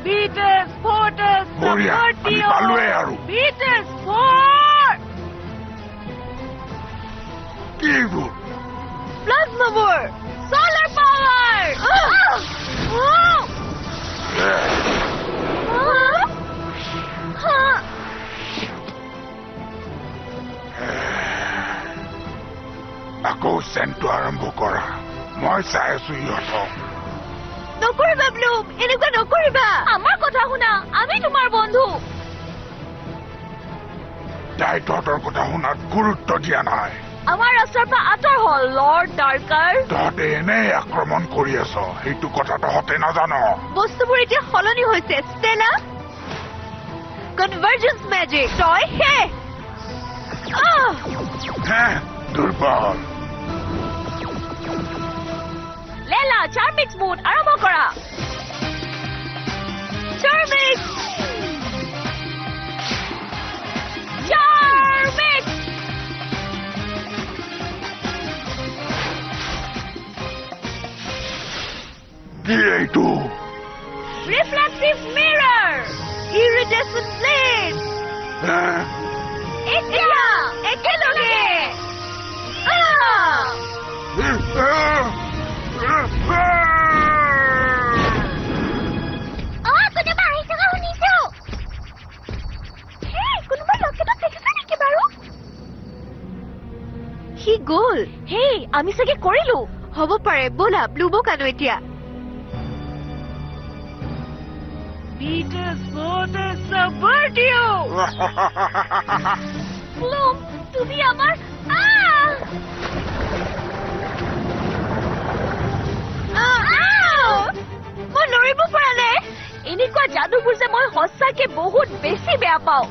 Beatus, Fortus, বঢ়িয়া, আমি Subvertio. পালোৱে আৰু। Beatus, Fort. কি এইবোৰ? Plasma War. Solar Power. আকৌ চেণ্টটো আৰম্ভ কৰা। মই চাই আছো ইহঁতক। নকৰিবা ব্লুম, এনেকুৱা নকৰিবা। আমাৰ কথা শুনা, আমি তোমাৰ বন্ধু। তাই তহঁতৰ কথা শুনাত গুৰুত্ব দিয়া নাই। আমাৰ ৰাস্তাৰ পৰা আঁতৰ হ'ল লৰ্ড ডাৰ্কাৰ। তহঁতে এনেই আক্ৰমণ কৰি আছ, সেইটো কথা তহঁতে নাজান। বস্তুবোৰ এতিয়া সলনি হৈছে ষ্টেলা। কনভাৰ্জেন্স মেজিক তই শেষ। হে দুৰ্বল। লেলা চাৰ্মিক্স মুড আৰম্ভ কৰা। চাৰ্মিক্স চাৰ্মিক্স কি এইটো? ৰিফ্লেক্টিভ মিৰৰ ইৰিডেসেন্ট প্লেট হে? এতিয়া একেলগে কোনোবা আহি থকা শুনিছো। কোনোবা লকেটত দেখিছে নেকি বাৰু? সি গ'ল। হেই আমি চাগে কৰিলো। হ'ব পাৰে, ব'লা ব্লুবক আনো এতিয়া। Beatus, Fortus, Subvertio. ব্লুম, তুমি আমাৰ মই লৰিব পৰা নাই। এনেকুৱা যাদুবোৰ যে মই সঁচাকে বহুত বেছি বেয়া পাওঁ।